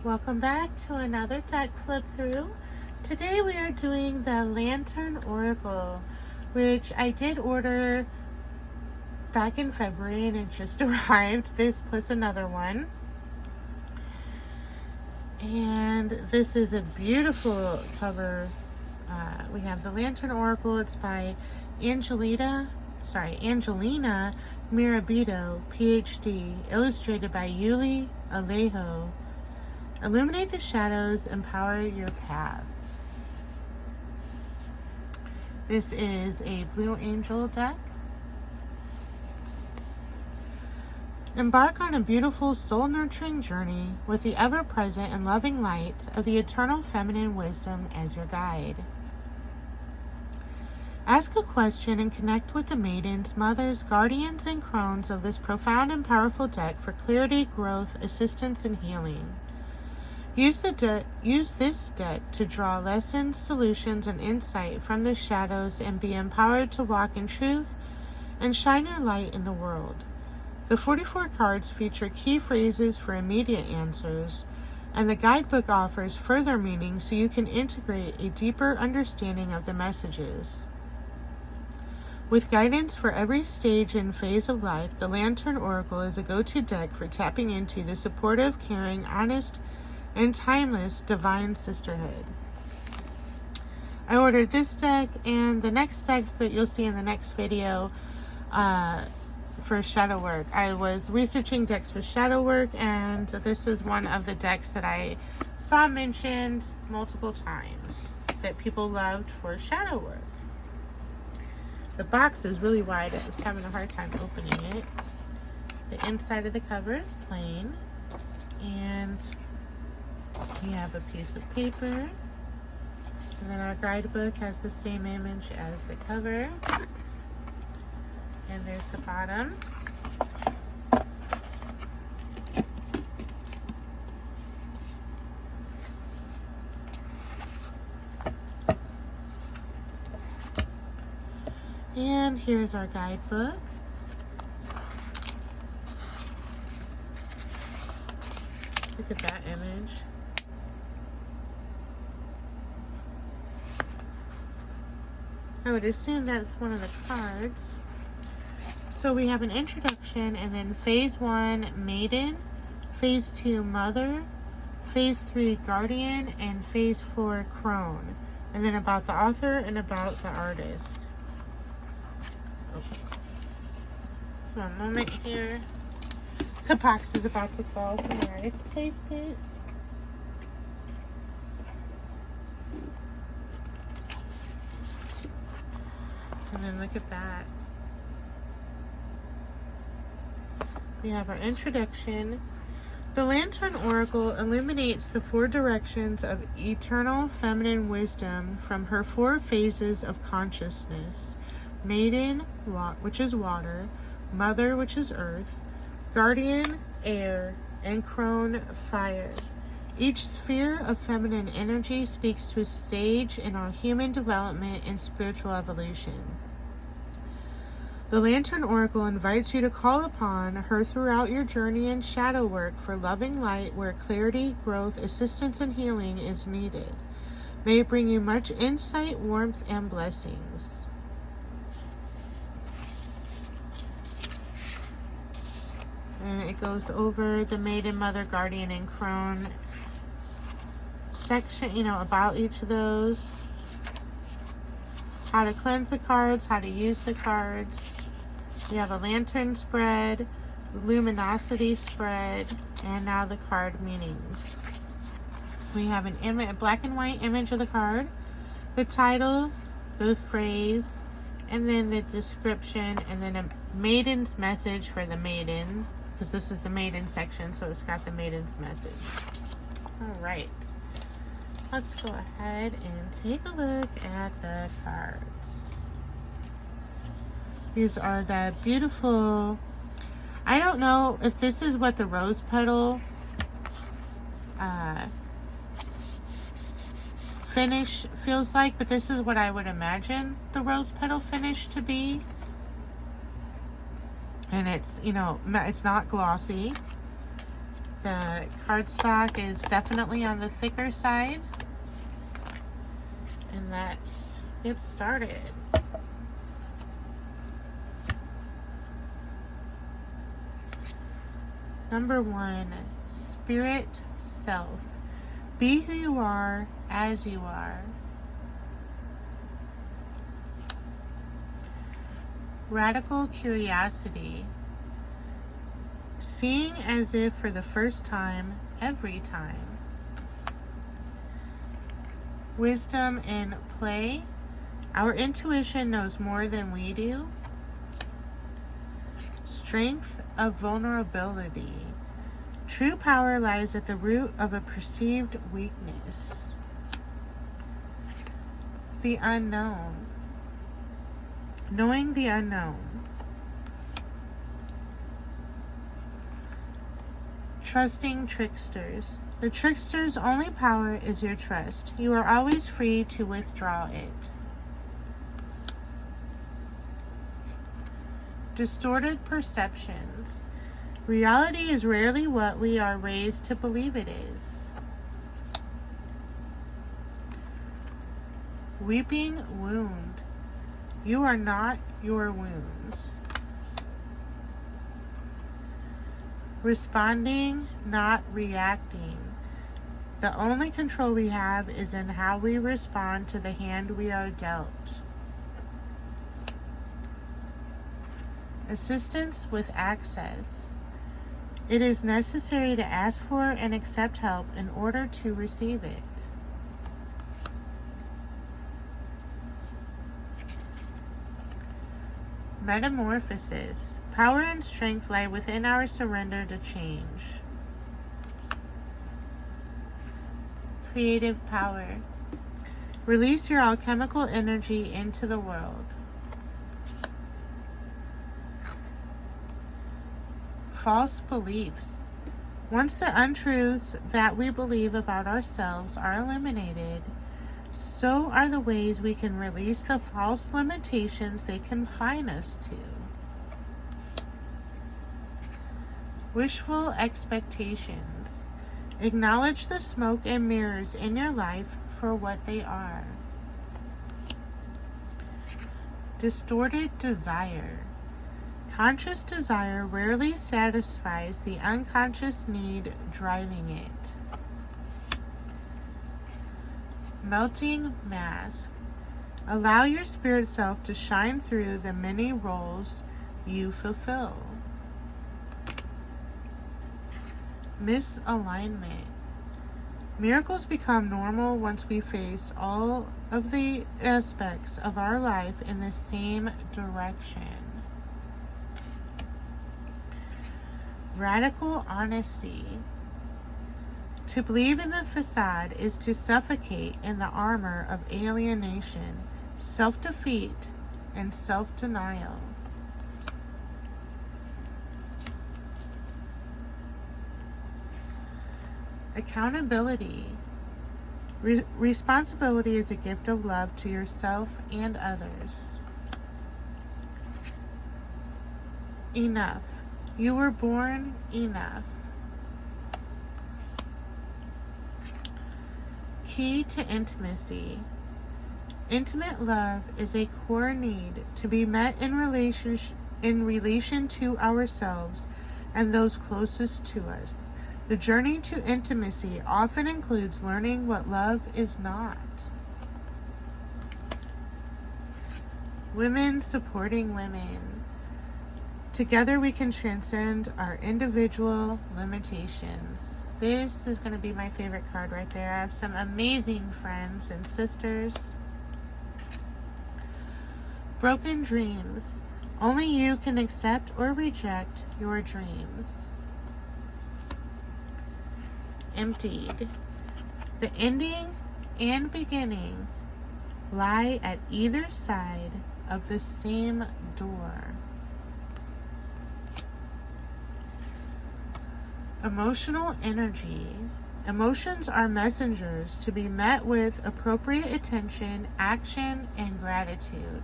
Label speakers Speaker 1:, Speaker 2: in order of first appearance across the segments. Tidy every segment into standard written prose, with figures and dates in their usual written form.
Speaker 1: Welcome back to another deck flip through. Today we are doing the Lantern Oracle, which I did order back in February and it just arrived. This plus another one. And this is a beautiful cover. We have the Lantern Oracle. It's by Angelina Mirabito, PhD, illustrated by Yuli Alejo. Illuminate the shadows, empower your path. This is a Blue Angel deck. Embark on a beautiful soul-nurturing journey with the ever-present and loving light of the eternal feminine wisdom as your guide. Ask a question and connect with the maidens, mothers, guardians, and crones of this profound and powerful deck for clarity, growth, assistance, and healing. Use this deck to draw lessons, solutions, and insight from the shadows and be empowered to walk in truth and shine your light in the world. The 44 cards feature key phrases for immediate answers, and the guidebook offers further meaning so you can integrate a deeper understanding of the messages. With guidance for every stage and phase of life, the Lantern Oracle is a go-to deck for tapping into the supportive, caring, honest, and timeless divine sisterhood. I ordered this deck and the next decks that you'll see in the next video for shadow work. I was researching decks for shadow work, and this is one of the decks that I saw mentioned multiple times that people loved for shadow work. The box is really wide. I was having a hard time opening it. The inside of the cover is plain, and we have a piece of paper, and then our guidebook has the same image as the cover, and there's the bottom. And here's our guidebook. Look at that image. I would assume that's one of the cards. So we have an introduction, and then phase 1, Maiden, phase 2, Mother, phase 3, Guardian, and phase 4, Crone. And then about the author and about the artist. Okay. One moment here. The box is about to fall from where I placed it. And then look at that. We have our introduction. The Lantern Oracle illuminates the 4 directions of eternal feminine wisdom from her 4 phases of consciousness. Maiden, which is water, Mother, which is earth, Guardian, air, and Crone, fire. Each sphere of feminine energy speaks to a stage in our human development and spiritual evolution. The Lantern Oracle invites you to call upon her throughout your journey in shadow work for loving light where clarity, growth, assistance, and healing is needed. May it bring you much insight, warmth, and blessings. And it goes over the Maiden, Mother, Guardian, and Crone section, about each of those. How to cleanse the cards, how to use the cards. We have a lantern spread, luminosity spread, and now the card meanings. We have a black and white image of the card, the title, the phrase, and then the description, and then a maiden's message for the maiden, because this is the maiden section, so it's got the maiden's message. All right. Let's go ahead and take a look at the cards. These are the beautiful, I don't know if this is what the rose petal finish feels like, but this is what I would imagine the rose petal finish to be. And it's, it's not glossy. The cardstock is definitely on the thicker side. And let's get started. Number 1, Spirit Self. Be who you are as you are. Radical Curiosity. Seeing as if for the first time, every time. Wisdom in Play. Our intuition knows more than we do. Strength of Vulnerability. True power lies at the root of a perceived weakness. The Unknown. Knowing the unknown. Trusting Tricksters. The trickster's only power is your trust. You are always free to withdraw it. Distorted Perceptions. Reality is rarely what we are raised to believe it is. Weeping Wound. You are not your wounds. Responding, not reacting. The only control we have is in how we respond to the hand we are dealt. Assistance with Access. It is necessary to ask for and accept help in order to receive it. Metamorphosis. Power and strength lie within our surrender to change. Creative Power. Release your alchemical energy into the world. False Beliefs. Once the untruths that we believe about ourselves are eliminated, so are the ways we can release the false limitations they confine us to. Wishful Expectations. Acknowledge the smoke and mirrors in your life for what they are. Distorted Desire. Conscious desire rarely satisfies the unconscious need driving it. Melting Mask. Allow your spirit self to shine through the many roles you fulfill. Misalignment. Miracles become normal once we face all of the aspects of our life in the same direction. Radical Honesty. To believe in the facade is to suffocate in the armor of alienation, self-defeat, and self-denial. Accountability. Responsibility is a gift of love to yourself and others. Enough. You were born enough. Key to Intimacy. Intimate love is a core need to be met in relation to ourselves and those closest to us. The journey to intimacy often includes learning what love is not. Women supporting women. Together we can transcend our individual limitations. This is going to be my favorite card right there. I have some amazing friends and sisters. Broken Dreams. Only you can accept or reject your dreams. Emptied. The ending and beginning lie at either side of the same door. Emotional energy. Emotions are messengers to be met with appropriate attention, action, and gratitude.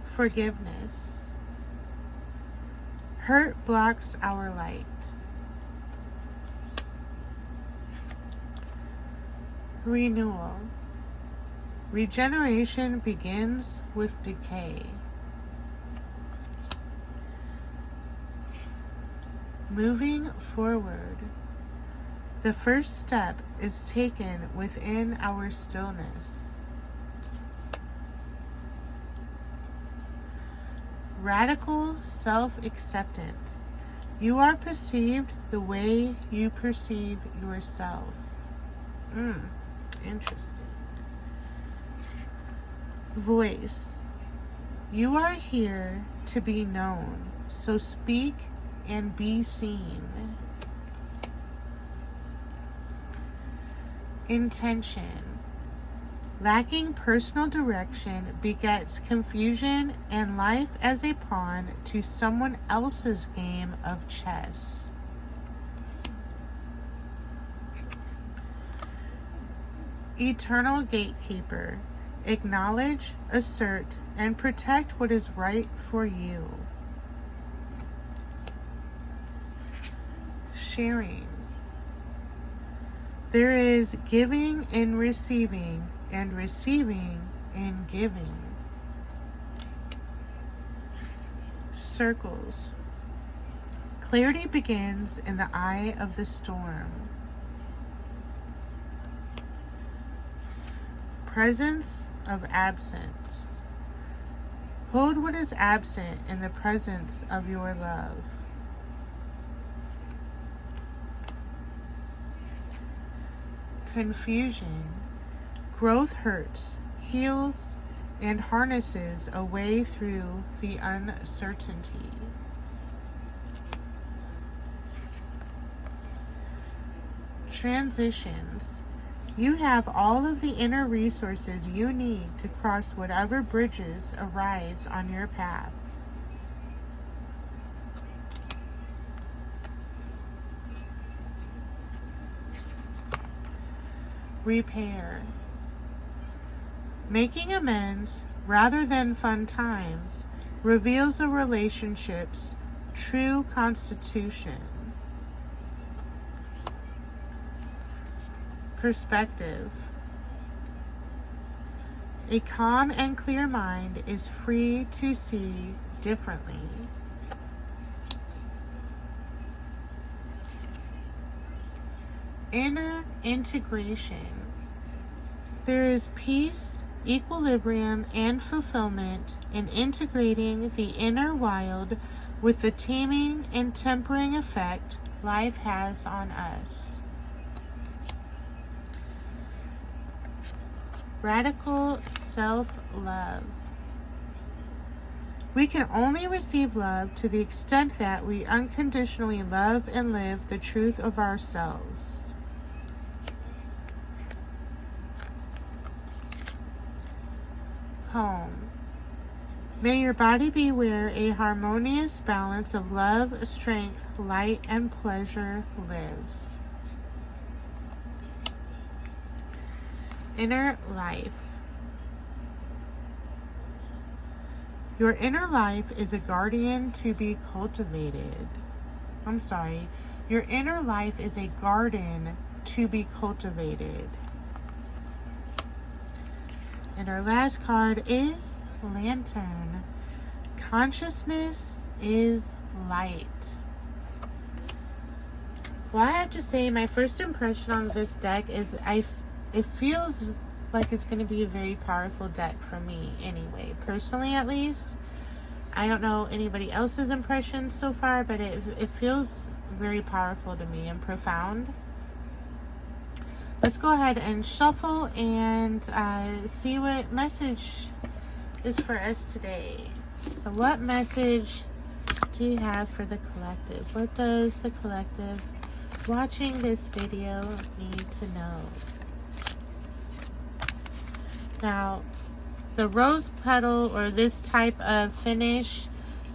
Speaker 1: Forgiveness. Hurt blocks our light. Renewal. Regeneration begins with decay. Moving forward. The first step is taken within our stillness. Radical self-acceptance. You are perceived the way you perceive yourself. Interesting. Voice. You are here to be known, so speak and be seen. Intention. Lacking personal direction begets confusion and life as a pawn to someone else's game of chess. Eternal gatekeeper. Acknowledge, assert, and protect what is right for you. Sharing. There is giving in receiving and receiving in giving. Circles. Clarity begins in the eye of the storm. Presence of absence. Hold what is absent in the presence of your love. Confusion. Growth hurts, heals, and harnesses a way through the uncertainty. Transitions. You have all of the inner resources you need to cross whatever bridges arise on your path. Repair. Making amends rather than fun times reveals a relationship's true constitution. Perspective. A calm and clear mind is free to see differently. Inner integration. There is peace, equilibrium, and fulfillment in integrating the inner wild with the taming and tempering effect life has on us. Radical self-love. We can only receive love to the extent that we unconditionally love and live the truth of ourselves. Home. May your body be where a harmonious balance of love, strength, light, and pleasure lives. Inner life. Your inner life is a guardian to be cultivated. Your inner life is a garden to be cultivated. And our last card is Lantern. Consciousness is light. Well, I have to say, my first impression on this deck is it feels like it's going to be a very powerful deck for me anyway. Personally, at least. I don't know anybody else's impression so far, but it feels very powerful to me and profound. Let's go ahead and shuffle and see what message is for us today. So what message do you have for the collective? What does the collective watching this video need to know? Now, the rose petal or this type of finish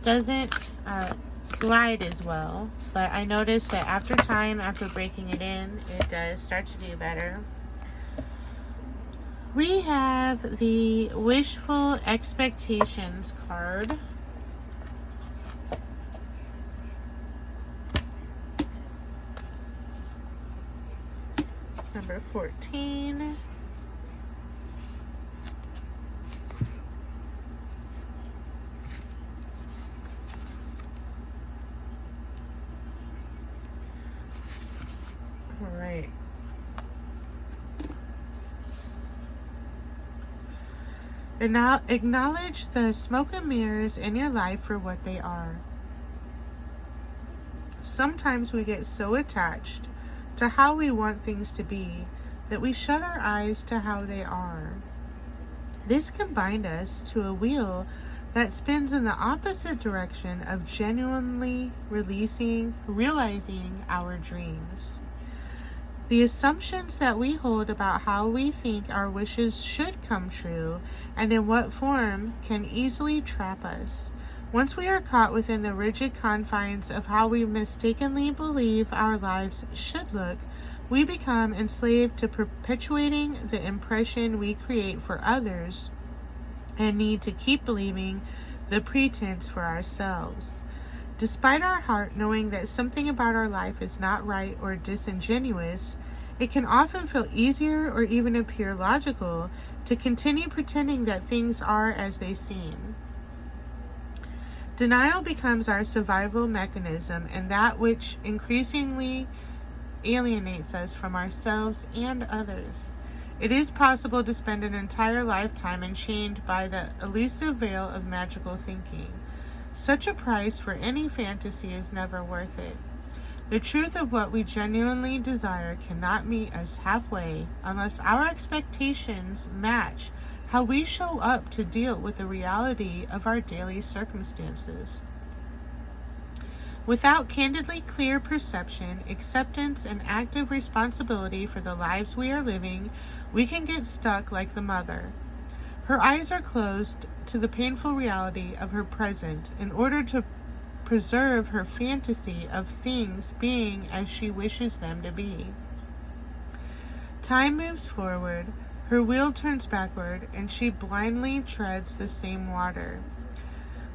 Speaker 1: doesn't glide as well, but I noticed that after breaking it in, it does start to do better. We have the Wishful Expectations card. Number 14. All right. And now acknowledge the smoke and mirrors in your life for what they are. Sometimes we get so attached to how we want things to be that we shut our eyes to how they are. This can bind us to a wheel that spins in the opposite direction of genuinely realizing our dreams. The assumptions that we hold about how we think our wishes should come true and in what form can easily trap us. Once we are caught within the rigid confines of how we mistakenly believe our lives should look, we become enslaved to perpetuating the impression we create for others and need to keep believing the pretense for ourselves. Despite our heart knowing that something about our life is not right or disingenuous, it can often feel easier or even appear logical to continue pretending that things are as they seem. Denial becomes our survival mechanism and that which increasingly alienates us from ourselves and others. It is possible to spend an entire lifetime enchained by the elusive veil of magical thinking. Such a price for any fantasy is never worth it. The truth of what we genuinely desire cannot meet us halfway unless our expectations match how we show up to deal with the reality of our daily circumstances. Without candidly clear perception, acceptance, and active responsibility for the lives we are living, we can get stuck like the mother. Her eyes are closed to the painful reality of her present in order to preserve her fantasy of things being as she wishes them to be. Time moves forward, her wheel turns backward, and she blindly treads the same water.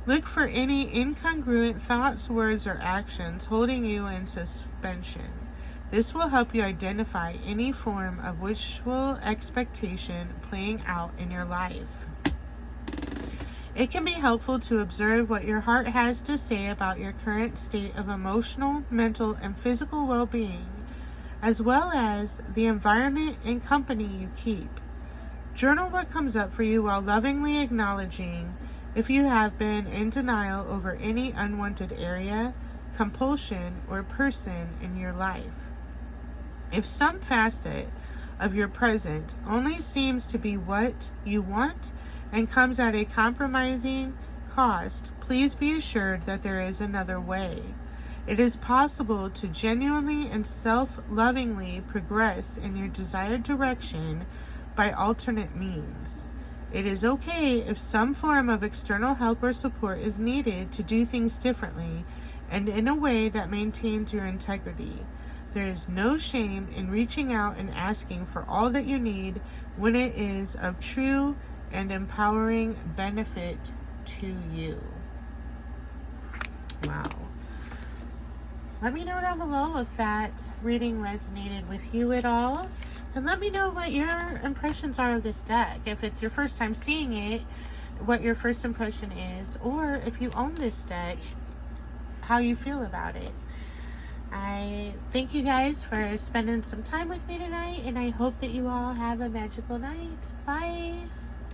Speaker 1: Look for any incongruent thoughts, words, or actions holding you in suspension. This will help you identify any form of wishful expectation playing out in your life. It can be helpful to observe what your heart has to say about your current state of emotional, mental, and physical well-being, as well as the environment and company you keep. Journal what comes up for you while lovingly acknowledging if you have been in denial over any unwanted area, compulsion, or person in your life. If some facet of your present only seems to be what you want and comes at a compromising cost, please be assured that there is another way. It is possible to genuinely and self-lovingly progress in your desired direction by alternate means. It is okay if some form of external help or support is needed to do things differently and in a way that maintains your integrity. There is no shame in reaching out and asking for all that you need when it is of true and empowering benefit to you. Wow. Let me know down below if that reading resonated with you at all. And let me know what your impressions are of this deck. If it's your first time seeing it, what your first impression is. Or if you own this deck, how you feel about it. I thank you guys for spending some time with me tonight, and I hope that you all have a magical night. Bye.